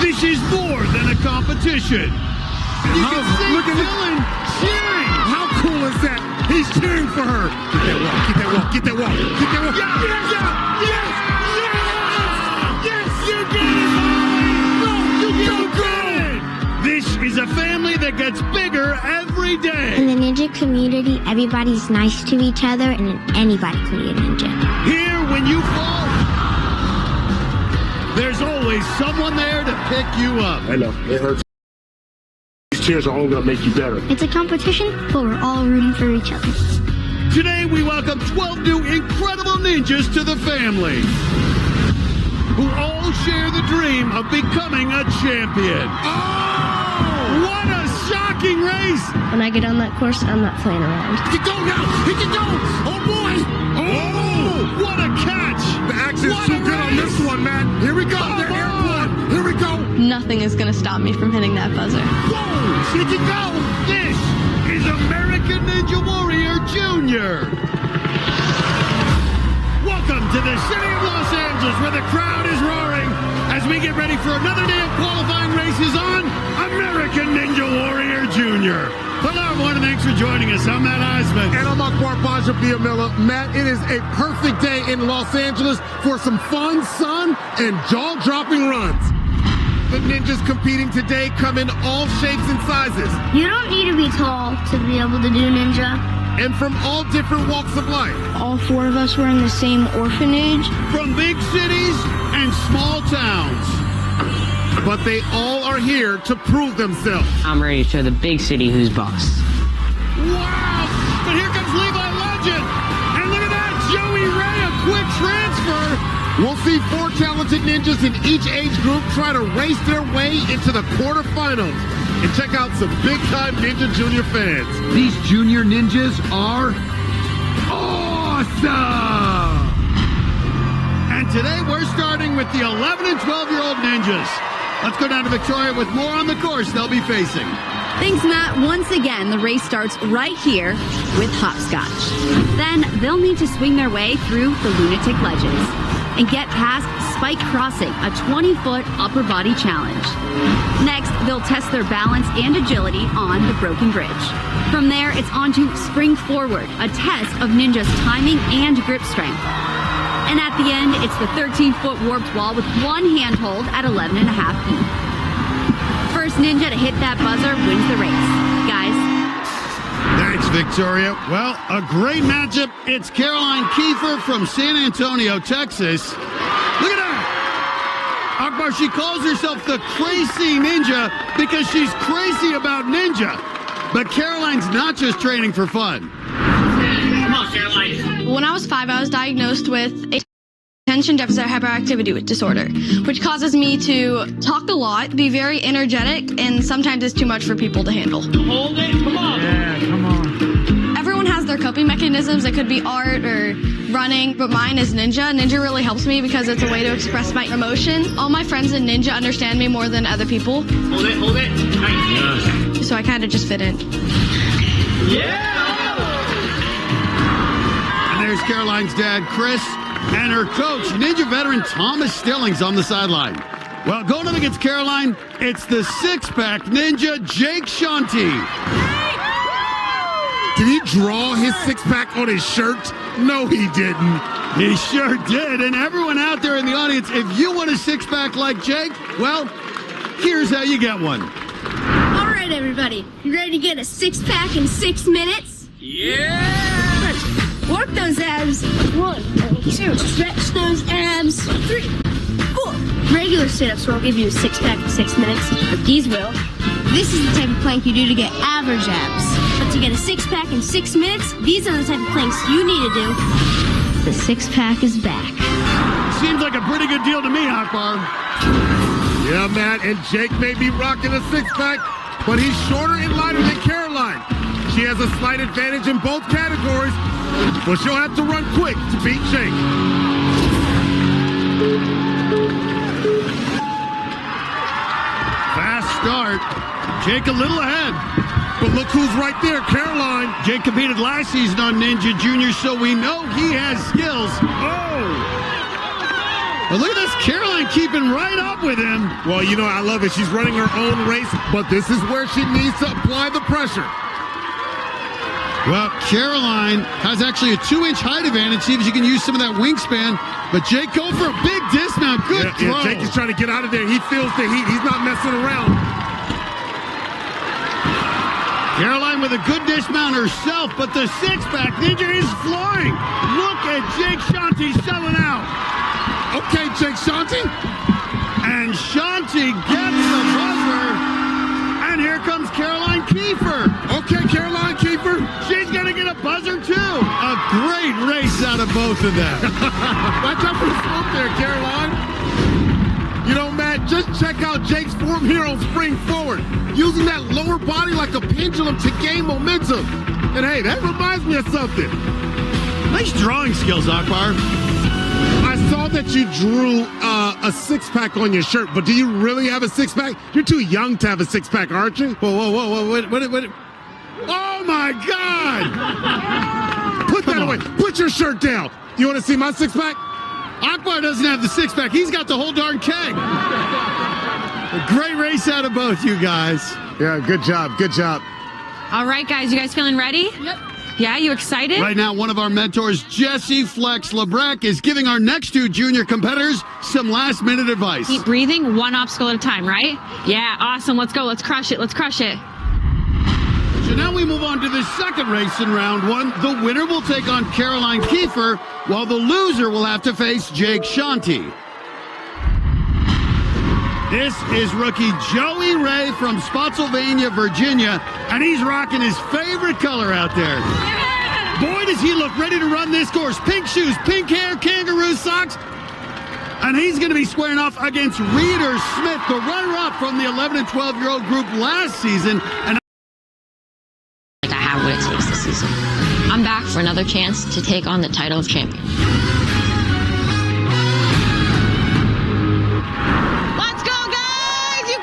This is more than a competition. You can see Dylan cheering. How cool is that? He's cheering for her. Get that walk, get that walk, get that walk, get that walk. Yes! You get it, Molly! You get it! This is a family that gets bigger every day. In the ninja community, everybody's nice to each other, and anybody can be a ninja. Here, when you fall, there's always someone there to pick you up. I know, it hurts. These cheers are only going to make you better. It's a competition, but we're all rooting for each other. Today, we welcome 12 new incredible ninjas to the family, who all share the dream of becoming a champion. Oh! What a shocking race! When I get on that course, I'm not playing around. He can go now! He can go! Oh, boy! Oh! What a catch! The action's too good on this one, man. Here we go. They're airborne. Here we go. Nothing is going to stop me from hitting that buzzer. Whoa! She can go! This is American Ninja Warrior Jr. Welcome to the city of Los Angeles, where the crowd is roaring as we get ready for another day of qualifying races on American Ninja Warrior Jr. Hello, everyone, and thanks for joining us. I'm Matt Eisman. And I'm Akbar Villa. Matt, it is a perfect day in Los Angeles for some fun, sun, and jaw-dropping runs. The ninjas competing today come in all shapes and sizes. You don't need to be tall to be able to do ninja. And from all different walks of life. All four of us were in the same orphanage. From big cities and small towns. But they all are here to prove themselves. I'm ready to show the big city who's boss. Wow! But here comes Levi Legend! And look at that! Joey Ray, a quick transfer! We'll see 4 talented ninjas in each age group try to race their way into the quarterfinals. And check out some big-time Ninja Junior fans. These junior ninjas are awesome! And today we're starting with the 11 and 12-year-old ninjas. Let's go down to Victoria with more on the course they'll be facing. Thanks, Matt. Once again, the race starts right here with hopscotch. Then they'll need to swing their way through the lunatic ledges and get past spike crossing, a 20-foot upper body challenge. Next, they'll test their balance and agility on the broken bridge. From there, it's on to spring forward, a test of ninjas' timing and grip strength. And at the end, it's the 13-foot warped wall with one handhold at 11.5 feet. First ninja to hit that buzzer wins the race. Guys. Thanks, Victoria. Well, a great matchup. It's Caroline Kiefer from San Antonio, Texas. Look at her. Akbar, she calls herself the Crazy Ninja because she's crazy about ninja. But Caroline's not just training for fun. Come on, Caroline. When I was 5, I was diagnosed with attention deficit hyperactivity disorder, which causes me to talk a lot, be very energetic, and sometimes it's too much for people to handle. Hold it. Come on. Yeah, come on. Everyone has their coping mechanisms. It could be art or running, but mine is ninja. Ninja really helps me because it's a way to express my emotion. All my friends in ninja understand me more than other people. Hold it. Hold it. Nice. So I kind of just fit in. Yeah. And there's Caroline's dad, Chris, and her coach, Ninja veteran Thomas Stillings, on the sideline. Well, going up against Caroline, it's the six-pack Ninja, Jake Shanti. Did he draw his six-pack on his shirt? No, he didn't. He sure did. And everyone out there in the audience, if you want a six-pack like Jake, well, here's how you get one. All right, everybody. You ready to get a six-pack in 6 minutes? Yeah. Let's work those abs. 1, 2. Stretch those abs. 3, 4. Regular sit-ups won't give you a six-pack in 6 minutes, but these will. This is the type of plank you do to get average abs. But to get a six-pack in 6 minutes, these are the type of planks you need to do. The six-pack is back. Seems like a pretty good deal to me, Akbar. Yeah, Matt, and Jake may be rocking a six-pack, but he's shorter and lighter than Caroline. She has a slight advantage in both categories, but she'll have to run quick to beat Jake. Fast start. Jake a little ahead. But look who's right there, Caroline. Jake competed last season on Ninja Junior, so we know he has skills. Oh! But look at this, Caroline keeping right up with him. Well, you know, I love it. She's running her own race, but this is where she needs to apply the pressure. Well, Caroline has actually a 2-inch height advantage. See if she can use some of that wingspan. But Jake going for a big dismount. Good throw. Yeah, Jake is trying to get out of there. He feels the heat. He's not messing around. Caroline with a good dismount herself, but the six-pack ninja is flying. Look at Jake Shanti selling out. Okay, Jake Shanti. And Shanti gets the buzzer. And here comes Caroline Kiefer. Okay, Caroline Kiefer. She's going to get a buzzer, too. A great race out of both of them. Watch out for the slope there, Caroline. You know, Matt, just check out Jake's form here on spring forward, using that lower body like a pendulum to gain momentum. And hey, that reminds me of something. Nice drawing skills, Akbar. I saw that you drew a six-pack on your shirt, but do you really have a six-pack? You're too young to have a six-pack, aren't you? Whoa, what? Oh, my God! Put that away. Put your shirt down. You want to see my six-pack? Akbar doesn't have the six-pack. He's got the whole darn keg. A great race out of both you guys. Yeah, good job. Good job. All right, guys. You guys feeling ready? Yep. Yeah, you excited? Right now, one of our mentors, Jesse Flex Lebrecq, is giving our next two junior competitors some last-minute advice. Keep breathing, one obstacle at a time, right? Yeah, awesome. Let's go. Let's crush it. Let's crush it. So now we move on to the second race in round one. The winner will take on Caroline Kiefer, while the loser will have to face Jake Shanti. This is rookie Joey Ray from Spotsylvania, Virginia, and he's rocking his favorite color out there. Boy, does he look ready to run this course. Pink shoes, pink hair, kangaroo socks, and he's going to be squaring off against Reeder Smith, the runner-up from the 11 and 12-year-old group last season. And I have what it takes this season. I'm back for another chance to take on the title of champion. Let's go, guys!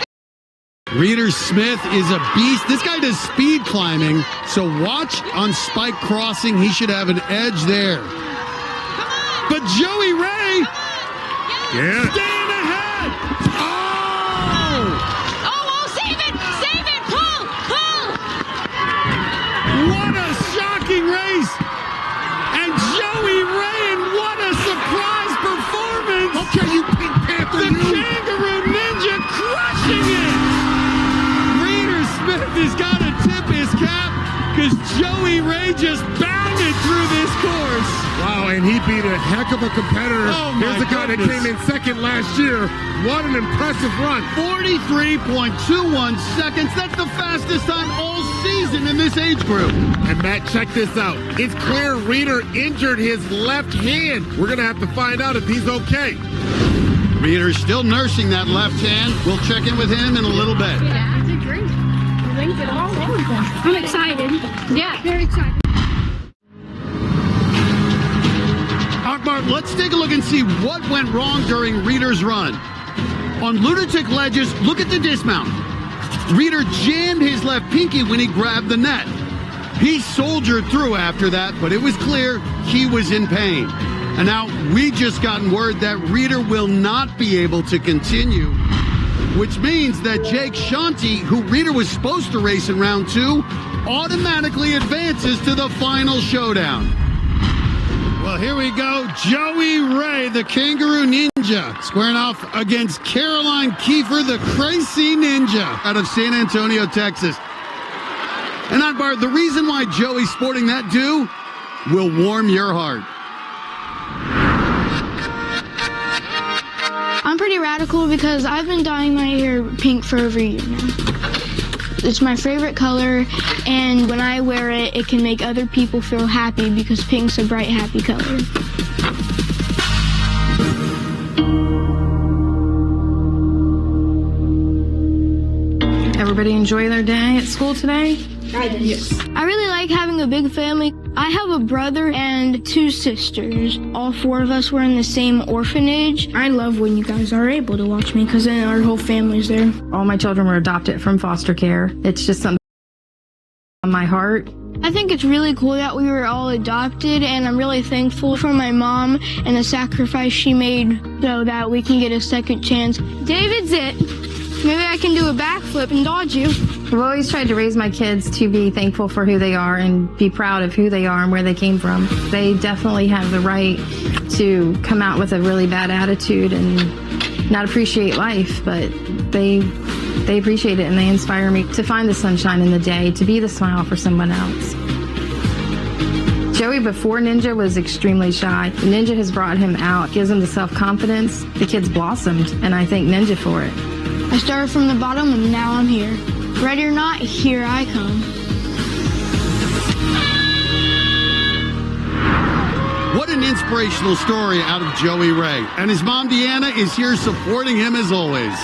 Reeder Smith is a beast. This guy does speed climbing, so watch on spike crossing. He should have an edge there. But Joey Ray, staying ahead. Oh, save it! Save it! Pull! What a shocking race! And Joey Ray, and what a surprise performance! Okay, you Pink Panther, The Kangaroo Ninja crushing it! Reeder Smith has got to tip his cap because Joey Ray just bounded through this course. Wow, and he beat a heck of a competitor. Oh, my Here's the guy that came in second last year. What an impressive run. 43.21 seconds. That's the fastest time all season in this age group. And Matt, check this out. It's clear Reeder injured his left hand. We're going to have to find out if he's okay. Reeder's still nursing that left hand. We'll check in with him in a little bit. Yeah, I did great. I'm excited. Yeah. Very excited. Akbar, let's take a look and see what went wrong during Reeder's run. On lunatic ledges, look at the dismount. Reeder jammed his left pinky when he grabbed the net. He soldiered through after that, but it was clear he was in pain. And now we just gotten word that Reeder will not be able to continue, which means that Jake Shanti, who Reeder was supposed to race in round two, automatically advances to the final showdown. Well, here we go. Joey Ray, the Kangaroo Ninja, squaring off against Caroline Kiefer, the Crazy Ninja, out of San Antonio, Texas. And Akbar, the reason why Joey's sporting that do will warm your heart. I'm pretty radical because I've been dyeing my hair pink for over a year now. It's my favorite color, and when I wear it, it can make other people feel happy because pink's a bright, happy color. Everybody enjoy their day at school today? Yes. I really like having a big family. I have a brother and two sisters. All four of us were in the same orphanage. I love when you guys are able to watch me because then our whole family's there. All my children were adopted from foster care. It's just something on my heart. I think it's really cool that we were all adopted, and I'm really thankful for my mom and the sacrifice she made so that we can get a second chance. David's it. Maybe I can do a backflip and dodge you. I've always tried to raise my kids to be thankful for who they are and be proud of who they are and where they came from. They definitely have the right to come out with a really bad attitude and not appreciate life, but they appreciate it and they inspire me to find the sunshine in the day, to be the smile for someone else. Joey before Ninja was extremely shy. Ninja has brought him out, gives him the self-confidence. The kid's blossomed, and I thank Ninja for it. I started from the bottom and now I'm here. Ready or not, here I come. What an inspirational story out of Joey Ray. And his mom, Deanna, is here supporting him as always.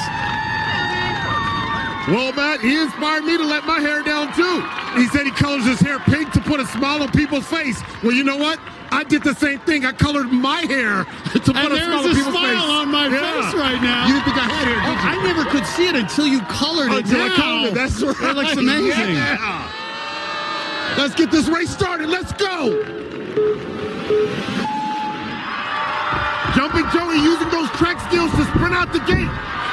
Well, Matt, he inspired me to let my hair down, too. He said he colors his hair pink to put a smile on people's face. Well, you know what? I did the same thing. I colored my hair to put a smile on people's face. And there's a smile on my face right now. You didn't think I had hair, did you? I never could see it until you colored it. Until I colored it. That's right. It looks amazing. Yeah. Let's get this race started. Let's go. Jumping Joey using those track skills to sprint out the gate.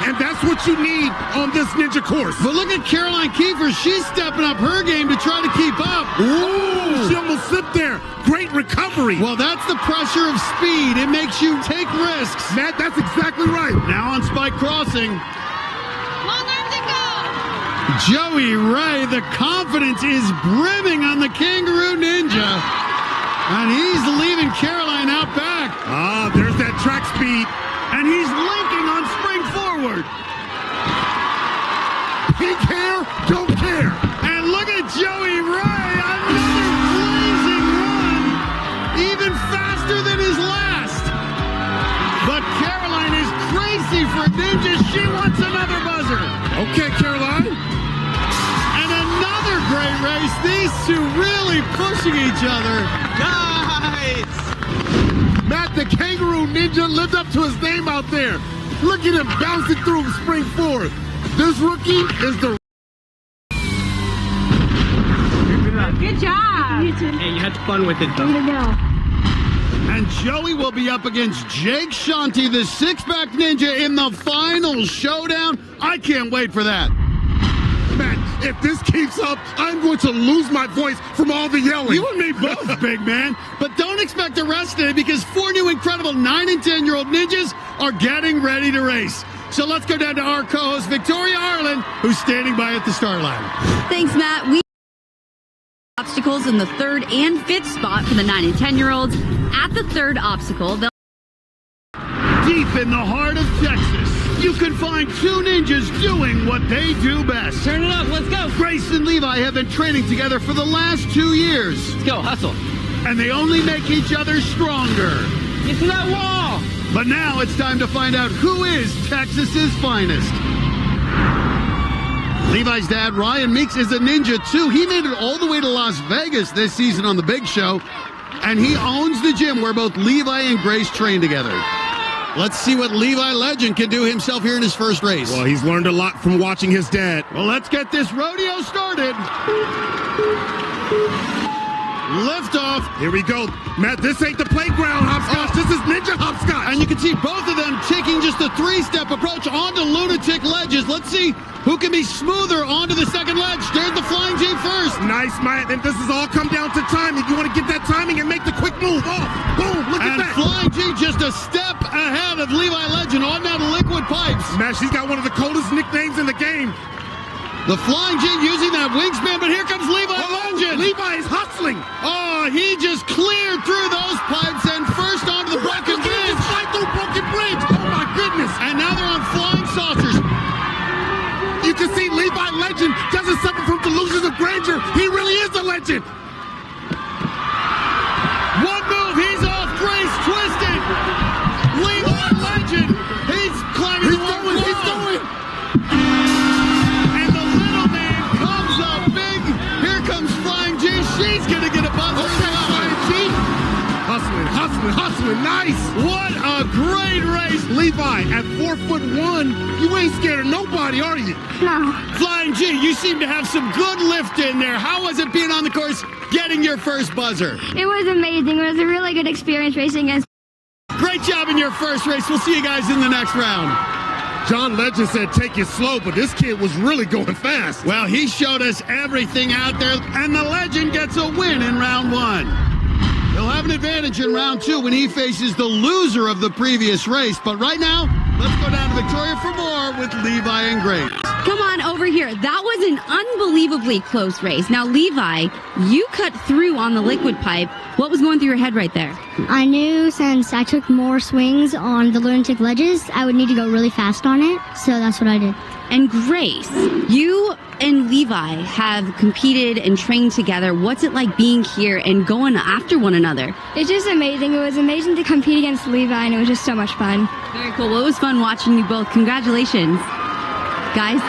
And that's what you need on this Ninja course. But look at Caroline Kiefer. She's stepping up her game to try to keep up. Ooh, she almost slipped there. Great recovery. Well, that's the pressure of speed. It makes you take risks. Matt, that's exactly right. Now on Spike Crossing. Long arms and go! Joey Ray, the confidence is brimming on the Kangaroo Ninja. And he's leaving Caroline out back. Ah, there's that track speed. And he's linking on spring forward. Pink hair, don't care. And look at Joey Ray, another blazing run, even faster than his last. But Caroline is crazy for Ninja. She wants another buzzer. Okay, Caroline. And another great race. These two really pushing each other. Nice! Matt, the Kangaroo Ninja lived up to his name out there. Look at him bouncing through spring forward. This rookie is the... Good job! Hey, you had fun with it, though. And Joey will be up against Jake Shanti, the six-pack ninja, in the final showdown. I can't wait for that. Matt, if this keeps up, I'm going to lose my voice from all the yelling. You and me both, big man. But don't expect a rest today because 4 new incredible 9 and 10-year-old ninjas are getting ready to race. So let's go down to our co-host, Victoria Arlen, who's standing by at the start line. Thanks, Matt. We obstacles in the 3rd and 5th spot for the 9 and 10-year-olds. At the 3rd obstacle, they'll deep in the heart of Texas, you can find 2 ninjas doing what they do best. Turn it up, let's go. Grace and Levi have been training together for the last 2 years. Let's go, hustle. And they only make each other stronger. Get to that wall. But now it's time to find out who is Texas's finest. Levi's dad, Ryan Meeks, is a ninja too. He made it all the way to Las Vegas this season on The Big Show. And he owns the gym where both Levi and Grace train together. Let's see what Levi Legend can do himself here in his first race. Well, he's learned a lot from watching his dad. Well, let's get this rodeo started. Lift off. Here we go. Matt, this ain't the playground hopscotch. This is ninja hopscotch. And you can see both of them taking just a 3-step approach onto lunatic ledges. Let's see who can be smoother onto the second ledge. There's the Flying G first. Nice, Matt. And this has all come down to timing. You want to get that timing and make the quick move. Oh, boom, look at that. And Flying G just a step ahead of Levi Legend on that liquid pipes. Matt, she's got one of the coldest nicknames in the game. The Flying G using that wingspan, but here comes Levi Legend. Levi is hustling. Oh, he just cleared through those pipes and first onto the broken bridge. Right through broken bridge. Oh, my goodness. And now they're on flying saucers. You can see Levi Legend doesn't suffer from delusions of grandeur. He really is a legend. One move, he's off. Grace twisted. Levi Legend. He's climbing the wall. He's going. And the little man comes up big. Here comes Flying G. She's going to get a buzzer. Okay, Flying G. Hustling. Nice. Levi, at 4'1", you ain't scared of nobody, are you? No. Flying G, you seem to have some good lift in there. How was it being on the course, getting your first buzzer? It was amazing. It was a really good experience racing against. Great job in your first race. We'll see you guys in the next round. John Legend said take it slow, but this kid was really going fast. Well, he showed us everything out there, and the Legend gets a win in round 1. He'll have an advantage in round 2 when he faces the loser of the previous race. But right now, let's go down to Victoria for more with Levi and Grace. Come on over here. That was an unbelievably close race. Now, Levi, you cut through on the liquid pipe. What was going through your head right there? I knew since I took more swings on the lunatic ledges, I would need to go really fast on it. So that's what I did. And Grace, you and Levi have competed and trained together. What's it like being here and going after one another? It's just amazing. It was amazing to compete against Levi, and it was just so much fun. Very cool. Well, it was fun watching you both. Congratulations, guys.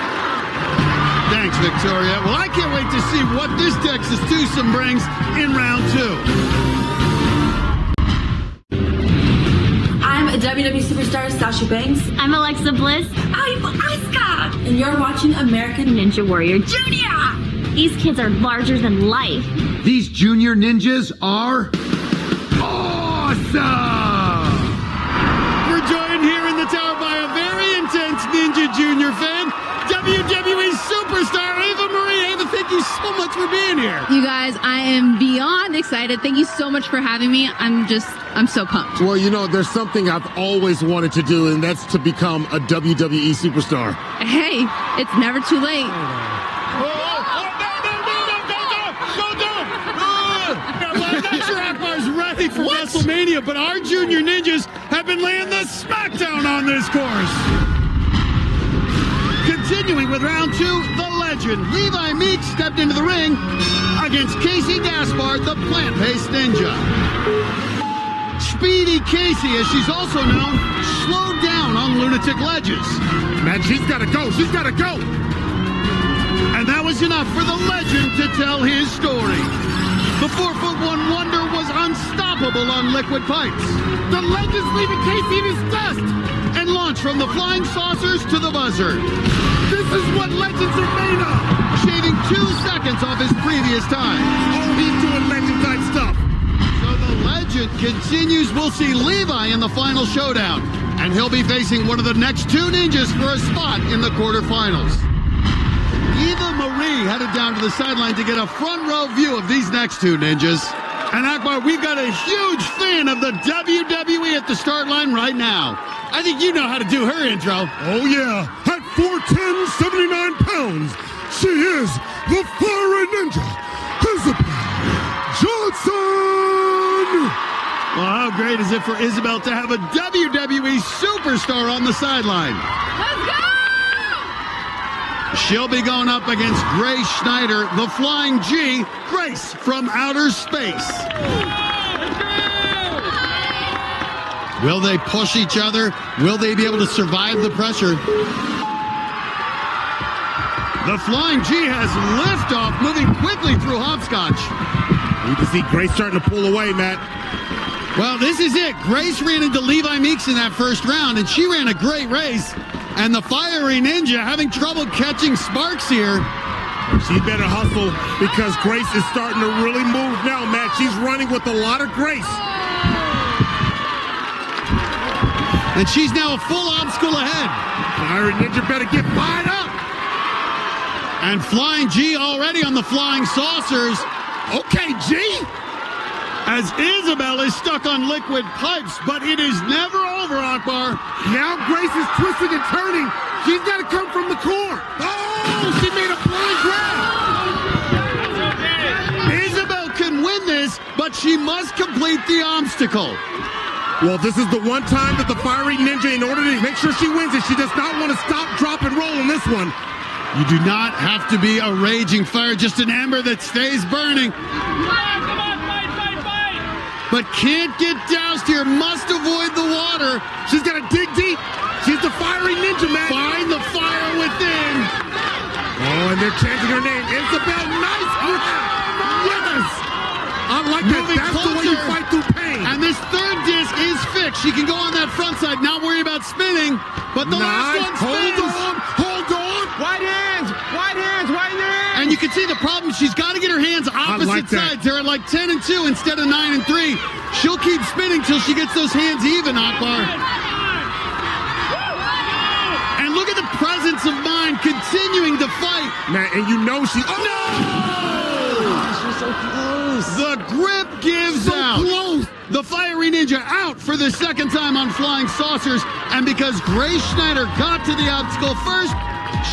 Thanks, Victoria. Well, I can't wait to see what this Texas twosome brings in round 2. I'm WWE superstar Sasha Banks. I'm Alexa Bliss. I'm Asuka. And you're watching American Ninja Warrior Junior. These kids are larger than life. These junior ninjas are awesome! We're joined here in the tower by a very intense Ninja Junior fan, WWE superstar Ava Marie. Ava, thank you so much for being here. You guys, I am beyond excited. Thank you so much for having me. I'm so pumped. Well, you know, there's something I've always wanted to do, and that's to become a WWE superstar. Hey, it's never too late. I'm not sure Akbar's ready for WrestleMania, but our junior ninjas have been laying the smackdown on this course. Continuing with round 2, the Legend, Levi Meeks stepped into the ring against Casey Gaspard, the plant-based ninja. Speedy Casey, as she's also known, slowed down on lunatic ledges. Man, she's got to go. She's got to go. And that was enough for the Legend to tell his story. The 4'1" wonder was unstoppable on liquid pipes. The Legend's leaving Casey in his dust and launched from the flying saucers to the buzzer. This is what Legends are made of. Shaving 2 seconds off his previous time. Oh, he's doing Legend-type stuff. So the Legend continues. We'll see Levi in the final showdown. And he'll be facing one of the next 2 ninjas for a spot in the quarterfinals. Eva Marie headed down to the sideline to get a front row view of these next 2 ninjas. And Akbar, we've got a huge fan of the WWE at the start line right now. I think you know how to do her intro. Oh, yeah. At 4'10", 79 pounds, she is the Fiery Ninja, Isabel Johnson! Well, how great is it for Isabel to have a WWE superstar on the sideline? Let's go! She'll be going up against Grace Schneider, the Flying G, Grace from outer space. Will they push each other? Will they be able to survive the pressure? The Flying G has liftoff, moving quickly through hopscotch. You can see Grace starting to pull away, Matt. Well, this is it. Grace ran into Levi Meeks in that first round, and she ran a great race. And the Fiery Ninja having trouble catching sparks here. She better hustle because Grace is starting to really move now, Matt. She's running with a lot of grace. And she's now a full obstacle ahead. Fiery Ninja better get fired up. And Flying G already on the flying saucers. Okay, G. As Isabel is stuck on liquid pipes, but it is never over, Akbar. Now Grace is twisting and turning. She's got to come from the core. Oh, she made a blind grab. Isabel can win this, but she must complete the obstacle. Well, this is the one time that the Fiery Ninja, in order to make sure she wins it, she does not want to stop, drop, and roll in this one. You do not have to be a raging fire, just an ember that stays burning. But can't get doused here, must avoid the water. She's got to dig deep. She's the Fiery Ninja, man. Find the fire within. Oh, and they're changing her name. Isabel, nice grab. Yes. I like that. That's the way you fight through pain. And this third disc is fixed. She can go on that front side, not worry about But the last one spins. Hold on. White hands. And you can see the problem. She's got to get her hands opposite sides. They're at like 10 and 2 instead of 9 and 3. She'll keep spinning till she gets those hands even, Akbar. And look at the presence of mind continuing to fight. Man, and you know she... Oh, no! She's so close. The grip gives out. Close. The fiery ninja out for the second time on flying saucers. And because Grace Schneider got to the obstacle first,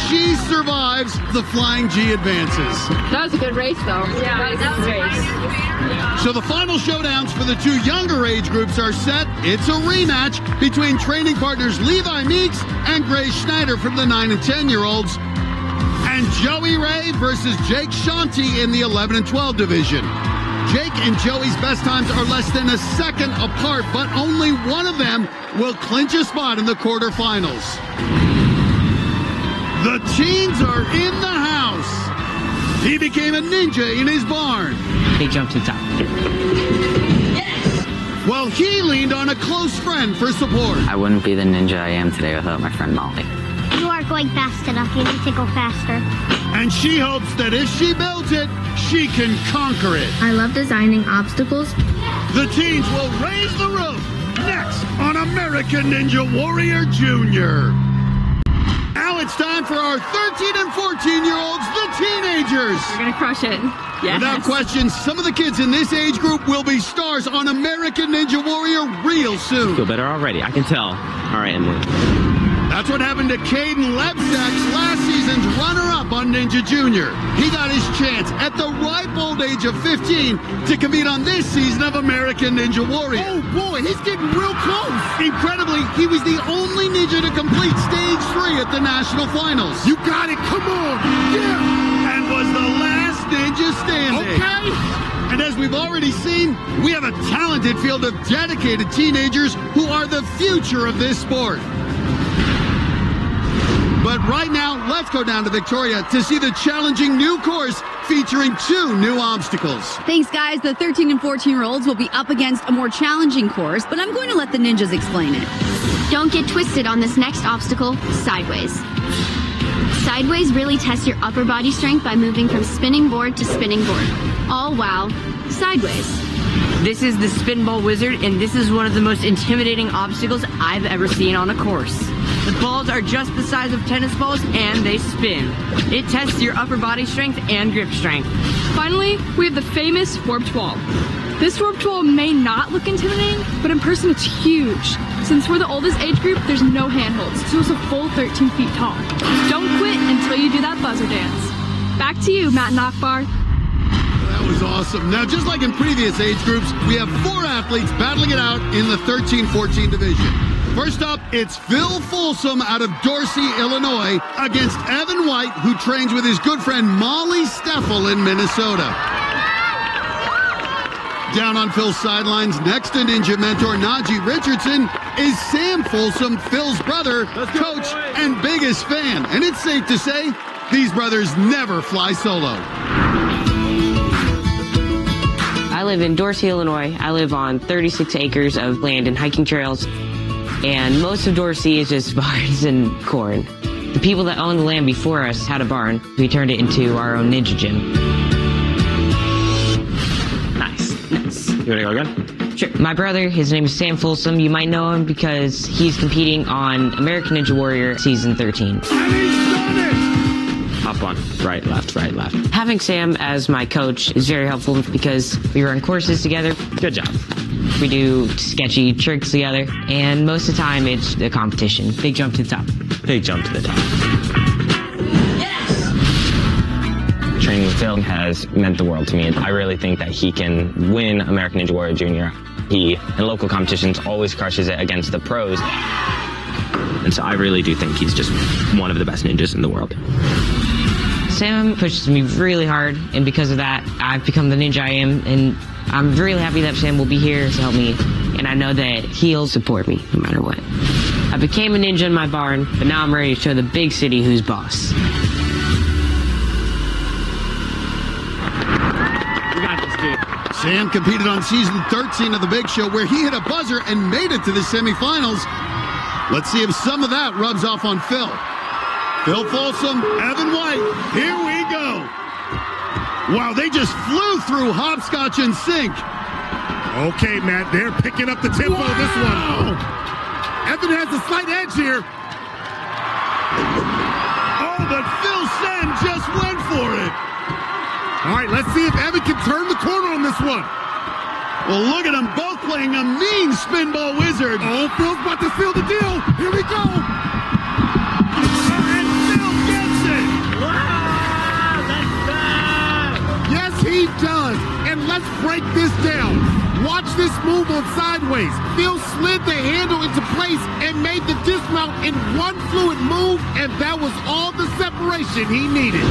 she survives. The flying G advances. That was a good race, though. Yeah, that was a good race. So the final showdowns for the two younger age groups are set. It's a rematch between training partners Levi Meeks and Grace Schneider from the 9 and 10-year-olds. And Joey Ray versus Jake Shanti in the 11 and 12 division. Jake and Joey's best times are less than a second apart, but only one of them will clinch a spot in the quarterfinals. The teens are in the house. He became a ninja in his barn. He jumped to the top. Yes! While he leaned on a close friend for support. I wouldn't be the ninja I am today without my friend Molly. You aren't going fast enough. You need to go faster. And she hopes that if she builds it, she can conquer it. I love designing obstacles. The teens will raise the roof next on American Ninja Warrior Jr. Now it's time for our 13 and 14-year-olds, the teenagers. We're going to crush it. Yes. Without question, some of the kids in this age group will be stars on American Ninja Warrior real soon. I feel better already. I can tell. All right, Emily. That's what happened to Caden Lebsack's last season's runner-up on Ninja Junior. He got his chance at the ripe old age of 15 to compete on this season of American Ninja Warrior. Oh boy, he's getting real close. Incredibly, he was the only ninja to complete stage 3 at the national finals. You got it, come on. Yeah. And was the last ninja standing. Okay. And as we've already seen, we have a talented field of dedicated teenagers who are the future of this sport. But right now, let's go down to Victoria to see the challenging new course featuring 2 new obstacles. Thanks, guys. The 13 and 14-year-olds will be up against a more challenging course, but I'm going to let the ninjas explain it. Don't get twisted on this next obstacle, sideways. Sideways really tests your upper body strength by moving from spinning board to spinning board, all while sideways. This is the Spinball Wizard, and this is one of the most intimidating obstacles I've ever seen on a course. The balls are just the size of tennis balls, and they spin. It tests your upper body strength and grip strength. Finally, we have the famous warped wall. This warped wall may not look intimidating, but in person it's huge. Since we're the oldest age group, there's no handholds, so it's a full 13 feet tall. Don't quit until you do that buzzer dance. Back to you, Matt and Akbar. That was awesome. Now, just like in previous age groups, we have 4 athletes battling it out in the 13-14 division. First up, it's Phil Folsom out of Dorsey, Illinois, against Evan White, who trains with his good friend Molly Steffel in Minnesota. Down on Phil's sidelines, next to Ninja mentor Najee Richardson, is Sam Folsom, Phil's brother, coach, and biggest fan. And it's safe to say, these brothers never fly solo. I live in Dorsey, Illinois. I live on 36 acres of land and hiking trails. And most of Dorsey is just barns and corn. The people that owned the land before us had a barn. We turned it into our own ninja gym. Nice. You want to go again? Sure. My brother, his name is Sam Folsom. You might know him because he's competing on American Ninja Warrior Season 13. And he's done it! Hop on. Right, left. Having Sam as my coach is very helpful because we run courses together. Good job. We do sketchy tricks together, and most of the time it's a competition. Big jump to the top. Big jump to the top. Yes! Training with Phil has meant the world to me. I really think that he can win American Ninja Warrior Junior. He, in local competitions, always crushes it against the pros. And so I really do think he's just one of the best ninjas in the world. Sam pushes me really hard, and because of that, I've become the ninja I am, and I'm really happy that Sam will be here to help me, and I know that he'll support me no matter what. I became a ninja in my barn, but now I'm ready to show the big city who's boss. You got this, dude. Sam competed on season 13 of The Big Show, where he hit a buzzer and made it to the semifinals. Let's see if some of that rubs off on Phil. Phil Folsom, Evan White, here we go. Wow, they just flew through hopscotch and sink. Okay, Matt, they're picking up the tempo of this one. Evan has a slight edge here. Oh, but Phil Sen just went for it. All right, let's see if Evan can turn the corner on this one. Well, look at them both playing a mean spinball wizard. Oh, Phil's about to seal the deal. Here we go. And Phil gets it. Wow, that's bad. Yes, he does. And let's break this down. Watch this move on sideways. Phil slid the handle into place and made the dismount in one fluid move, and that was all the separation he needed.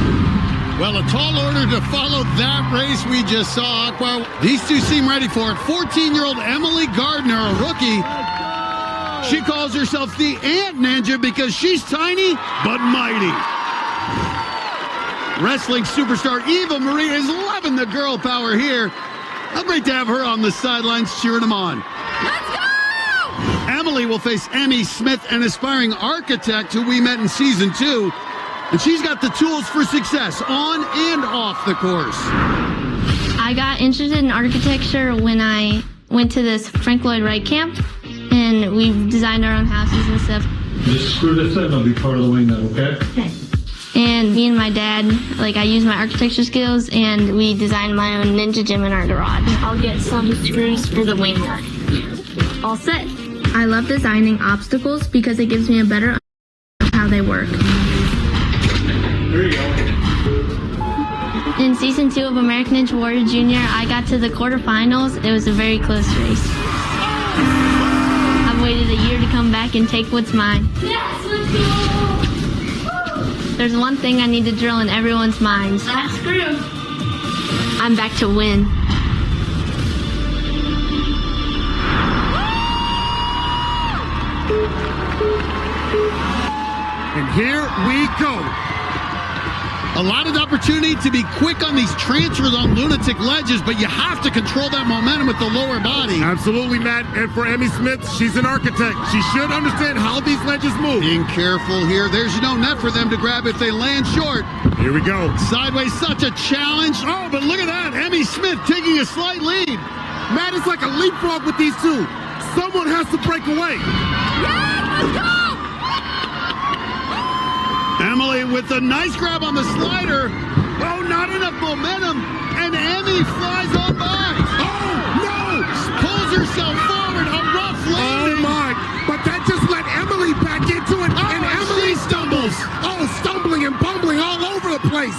Well, a tall order to follow that race we just saw, Aqua. These two seem ready for it. 14-year-old Emily Gardner, a rookie. She calls herself the Ant Ninja because she's tiny but mighty. Wrestling superstar Eva Marie is loving the girl power here. How great to have her on the sidelines cheering them on. Let's go! Emily will face Emmy Smith, an aspiring architect who we met in season 2. And she's got the tools for success on and off the course. I got interested in architecture when I went to this Frank Lloyd Wright camp, and we designed our own houses and stuff. Just screw this in, I'll be part of the wing now, okay? Okay. And me and my dad, I used my architecture skills, and we designed my own ninja gym in our garage. I'll get some screws for the wing nut. All set. I love designing obstacles because it gives me a better understanding of how they work. There you go. In season 2 of American Ninja Warrior Jr., I got to the quarterfinals. It was a very close race. I've waited a year to come back and take what's mine. Yes, let's go! There's one thing I need to drill in everyone's minds. That screw. I'm back to win. And here we go. A lot of opportunity to be quick on these transfers on lunatic ledges, but you have to control that momentum with the lower body. Absolutely, Matt. And for Emmy Smith, she's an architect. She should understand how these ledges move. Being careful here. There's no net for them to grab if they land short. Here we go. Sideways, such a challenge. Oh, but look at that. Emmy Smith taking a slight lead. Matt, it's like a leapfrog with these two. Someone has to break away. Yeah, let's go! Emily with a nice grab on the slider. Oh, not enough momentum. And Emmy flies on by. Oh, no! Pulls herself forward. A rough landing. Oh, my. But that just let Emily back into it. Oh, and Emily stumbles. Oh, stumbling and bumbling all over the place.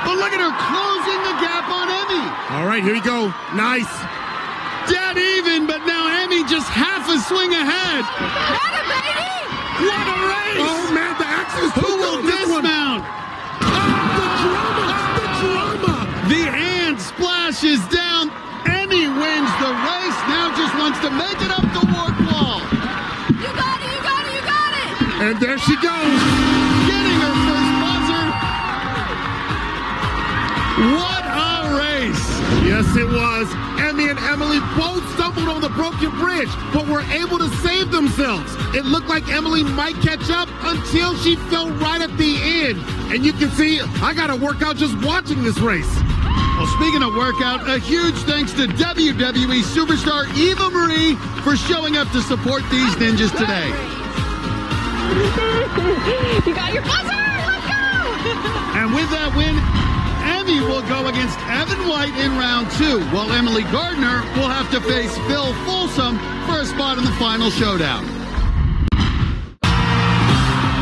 But look at her closing the gap on Emmy. All right, here we go. Nice. Dead even, but now Emmy just half a swing ahead. What a baby! What a race! Oh, man, the action is Who will dismount? The drama! The ant splashes down. Emmy wins the race. Now just wants to make it up the wart wall. You got it, you got it, you got it! And there she goes. Getting her first buzzer. What a race! Yes, it was. Emmy and Emily both stumbled on the broken bridge, but were able to save themselves. It looked like Emily might catch up until she fell right at the end. And you can see, I got to work out just watching this race. Well, speaking of workout, a huge thanks to WWE superstar Eva Marie for showing up to support these ninjas today. You got your buzzer! Let's go! And with that win, Emmy will go against Evan White in round 2, while Emily Gardner will have to face Phil Folsom for a spot in the final showdown.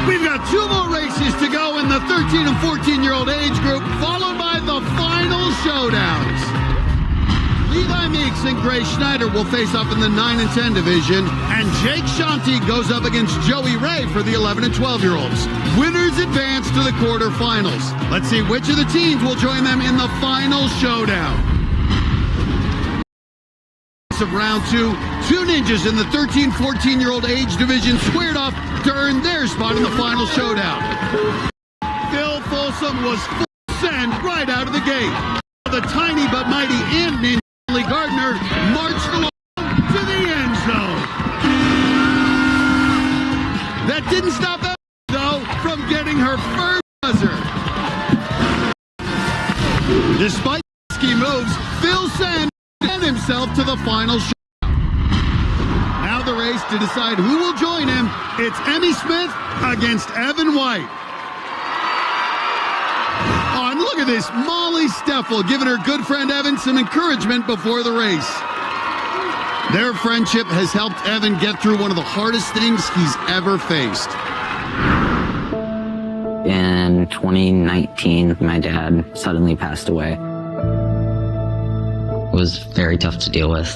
We've got 2 more races to go in the 13 and 14-year-old age group, followed by the final showdowns. Levi Meeks and Gray Schneider will face up in the 9 and 10 division, and Jake Shanti goes up against Joey Ray for the 11 and 12-year-olds. Winners advance to the quarterfinals. Let's see which of the teams will join them in the final showdown. Of round 2, 2 ninjas in the 13-14-year-old age division squared off to earn their spot in the final showdown. Phil Folsom was full send right out of the gate. The tiny but mighty Ant Ninja Emily Gardner marched along to the end zone. That didn't stop Evan, though, from getting her first buzzer. Despite risky moves, Phil Sand got himself to the final shot. Now the race to decide who will join him. It's Emmy Smith against Evan White. Oh, and look at this. Molly Steffel giving her good friend Evan some encouragement before the race. Their friendship has helped Evan get through one of the hardest things he's ever faced. In 2019, my dad suddenly passed away. It was very tough to deal with.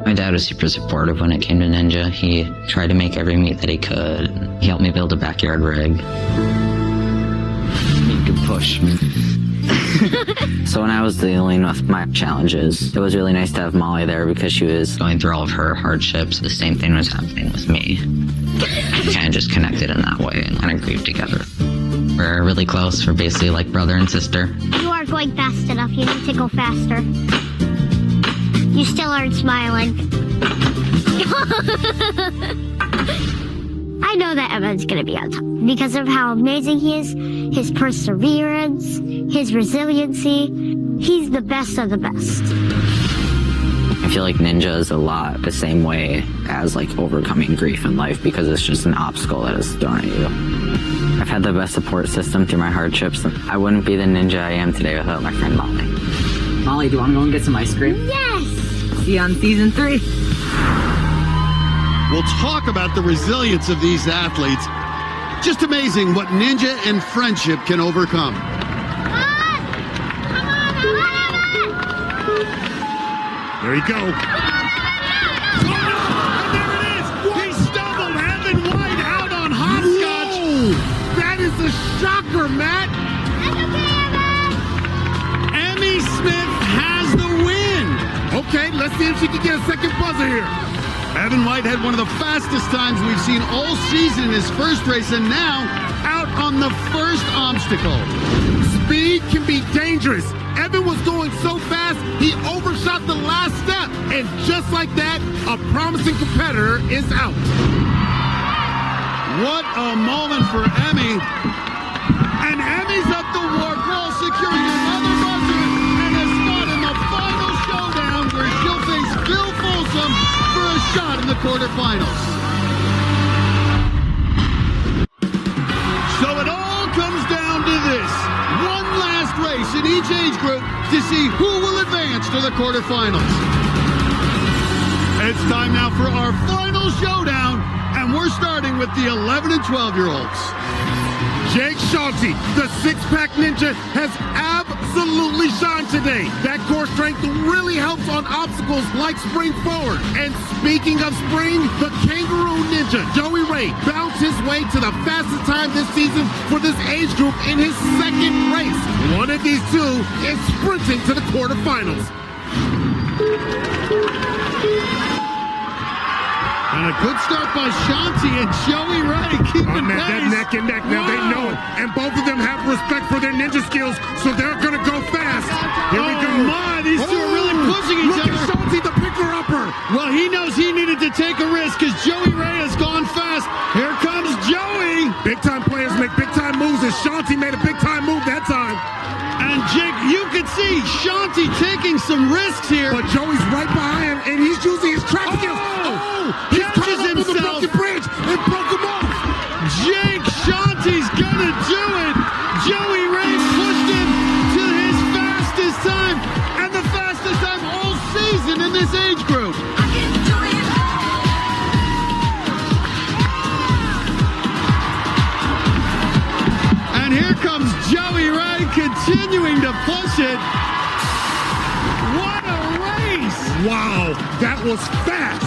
My dad was super supportive when it came to Ninja. He tried to make every meet that he could. He helped me build a backyard rig. He could push me. So when I was dealing with my challenges, it was really nice to have Molly there because she was going through all of her hardships. The same thing was happening with me. We kind of just connected in that way and kind of grieved together. We're really close. We're basically like brother and sister. You aren't going fast enough. You need to go faster. You still aren't smiling. I know that Evan's going to be on top because of how amazing he is, his perseverance, his resiliency. He's the best of the best. I feel like Ninja is a lot the same way as like overcoming grief in life because it's just an obstacle that is thrown at you. I've had the best support system through my hardships. I wouldn't be the Ninja I am today without my friend Molly. Molly, do you want to go and get some ice cream? Yes! See you on season 3. We'll talk about the resilience of these athletes. Just amazing what Ninja and friendship can overcome. There you go. Oh, no! And there it is! He stumbled Evan White out on hopscotch. Whoa! That is a shocker, Matt. Emmy Smith has the win. Okay, let's see if she can get a second buzzer here. Evan White had one of the fastest times we've seen all season in his first race, and now out on the first obstacle. Speed can be dangerous. Evan was going so fast, he overshot the last step. And just like that, a promising competitor is out. What a moment for Emmy. And Emmy's up the warp wall, securing another buzzer and a spot in the final showdown where she'll face Phil Folsom for a shot in the quarterfinals. So it all comes down to this. One last race in each age group to see who will advance to the quarterfinals. It's time now for our final showdown, and we're starting with the 11 and 12-year-olds. Jake Shanti, the six-pack ninja, has absolutely shined today. That core strength really helps on obstacles like spring forward. And speaking of spring, the kangaroo ninja, Joey Ray, bounced his way to the fastest time this season for this age group in his second race. One of these two is sprinting to the quarterfinals. And a good start by Shanti and Joey Ray keeping pace. That neck and neck, now they know it. And both of them have respect for their ninja skills, so they're going to go fast. Here we go. My, these two are really pushing each other. Look at Shanti, the picker-upper. Well, he knows he needed to take a risk because Joey Ray has gone fast. Here comes Joey. Big-time players make big-time moves, and Shanti made a big-time move that time. And Jake, you can see Shanti taking some risks here. But Joey's right behind him, and he's using his trap skills. He catches himself. On the broken bridge and broke him off. Jake Shanti's gonna do it. Joey Ray pushed him to his fastest time, and the fastest time all season in this age group. And here comes Joey Ray continuing to push it. What a race! Wow, that was fast.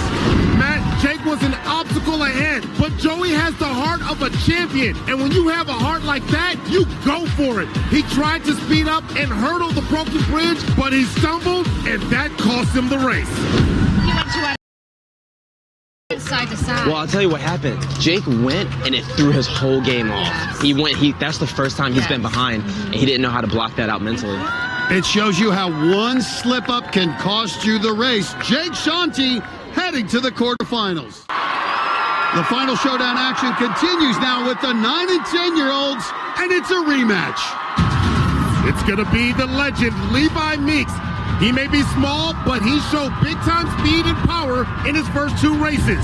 Matt, Jake was an obstacle ahead, but Joey has the heart of a champion. And when you have a heart like that, you go for it. He tried to speed up and hurdle the broken bridge, but he stumbled, and that cost him the race. He went side to side. Well, I'll tell you what happened. Jake went, and it threw his whole game off. Yes. That's the first time he's been behind, and he didn't know how to block that out mentally. It shows you how one slip-up can cost you the race. Jake Shanti heading to the quarterfinals. The final showdown action continues now with the 9 and 10-year-olds, and it's a rematch. It's going to be the legend, Levi Meeks. He may be small, but he showed big-time speed and power in his first 2 races.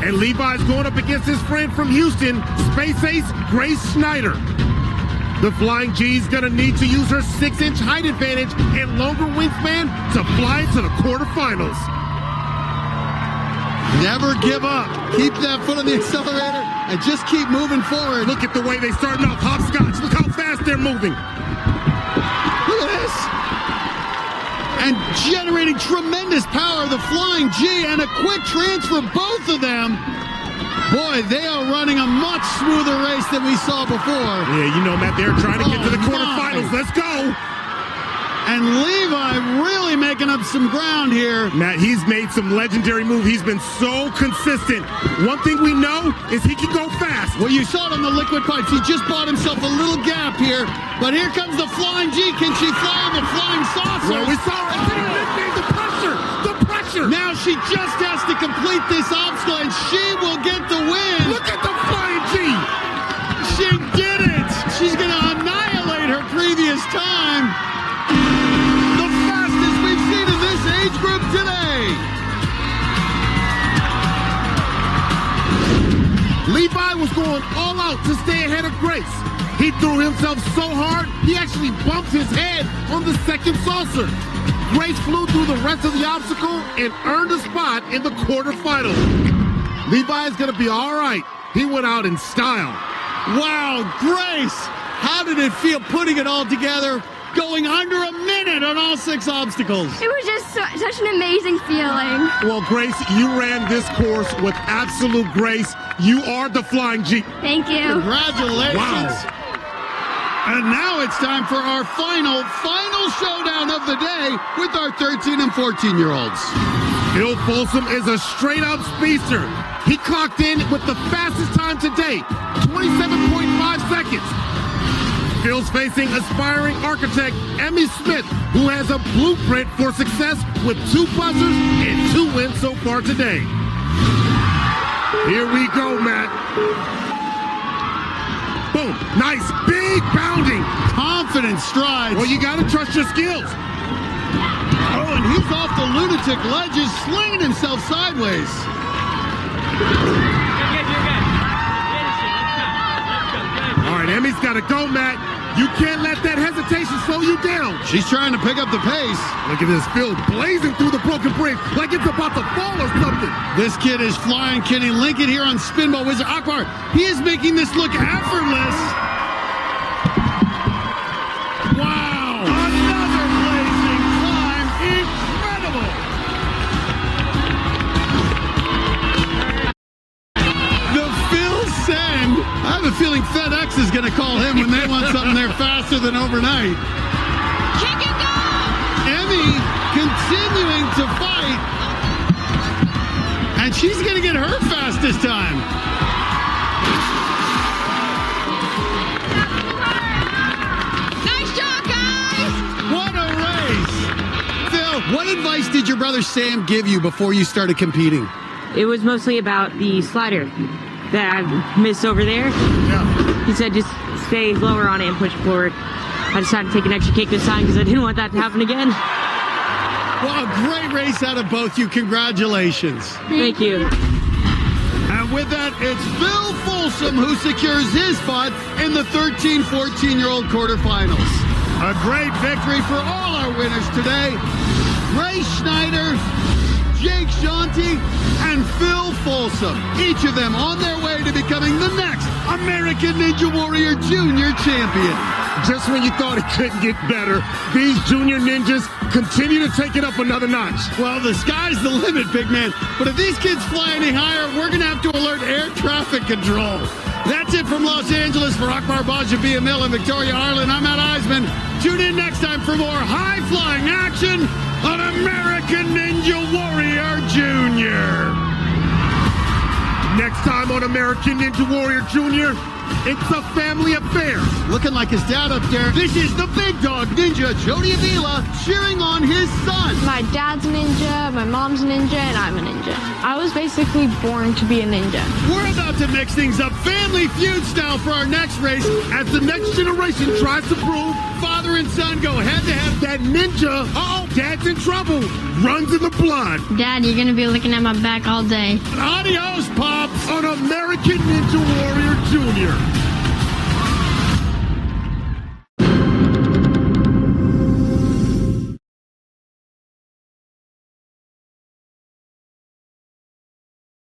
And Levi's going up against his friend from Houston, Space Ace Grace Schneider. The Flying G's going to need to use her 6-inch height advantage and longer wingspan to fly into the quarterfinals. Never give up. Keep that foot on the accelerator and just keep moving forward. Look at the way they starting off hopscotch. Look how fast they're moving. Look at this. And generating tremendous power, the Flying G, and a quick transfer, both of them. Boy, they are running a much smoother race than we saw before. Yeah, you know, Matt, they're trying to get to the quarterfinals. Let's go. And Levi really making up some ground here. Matt, he's made some legendary move. He's been so consistent. One thing we know is he can go fast. Well, you saw it on the liquid pipes. He just bought himself a little gap here. But here comes the Flying G. Can she fly on the flying saucer? Well, we saw her. The pressure. The pressure. Now she just has to complete this obstacle, and she will get the win. Look at the Flying G. She did it. She's going to annihilate her previous time. Age group today. Levi was going all out to stay ahead of Grace. He threw himself so hard, he actually bumped his head on the second saucer. Grace flew through the rest of the obstacle and earned a spot in the quarterfinals. Levi is going to be all right. He went out in style. Wow, Grace, how did it feel putting it all together? Going under a minute on all 6 obstacles. It was just such an amazing feeling. Well, Grace, you ran this course with absolute grace. You are the Flying G. Thank you. Congratulations. Wow. And now it's time for our final showdown of the day with our 13 and 14-year-olds. Phil Folsom is a straight-up speedster. He clocked in with the fastest time to date, 27.5 seconds. Phil's facing aspiring architect Emmy Smith, who has a blueprint for success with 2 buzzers and 2 wins so far today. Here we go, Matt. Boom. Nice, big bounding. Confident strides. Well, you got to trust your skills. Oh, and he's off the lunatic ledges, slinging himself sideways. All right, Emmy's got to go, Matt. You can't let that hesitation slow you down. She's trying to pick up the pace. Look at this, Phil blazing through the broken bridge like it's about to fall or something. This kid is flying. Can he link it here on Spinball Wizard Akbar? He is making this look effortless. Wow. Another blazing climb. Incredible. The Phil Send. I have a feeling FedEx is going to call him when they want something there faster than overnight. Kick and go! Emmy continuing to fight. And she's going to get her fastest time. Nice job, guys! What a race. Phil, what advice did your brother Sam give you before you started competing? It was mostly about the slider that I missed over there. Yeah. He said just stay lower on it and push forward. I decided to take an extra kick this time because I didn't want that to happen again. Well, a great race out of both you. Congratulations. Thank you. And with that, it's Phil Folsom who secures his spot in the 13, 14-year-old quarterfinals. A great victory for all our winners today. Ray Schneider, Jake Shanti, and Phil Folsom. Each of them on their way to becoming the next American Ninja Warrior Junior champion. Just when you thought it couldn't get better, these junior ninjas continue to take it up another notch. Well, the sky's the limit, big man. But if these kids fly any higher, we're going to have to alert air traffic control. That's it from Los Angeles for Akbar Bajabia Mill and Victoria Arlen. I'm Matt Eisman. Tune in next time for more high-flying action on American Ninja Warrior Junior. Next time on American Ninja Warrior Junior, It's a family affair. Looking like his dad up there. This is the big dog ninja, Jody Avila, cheering on his son. My dad's a ninja, my mom's a ninja, and I'm a ninja. I was basically born to be a ninja. We're about to mix things up Family Feud style for our next race. As the next generation tries to prove Father and son go head to head. that ninja, dad's in trouble, runs in the blood. Dad, you're gonna be looking at my back all day. Adios, Pops. On American Ninja Warrior Jr.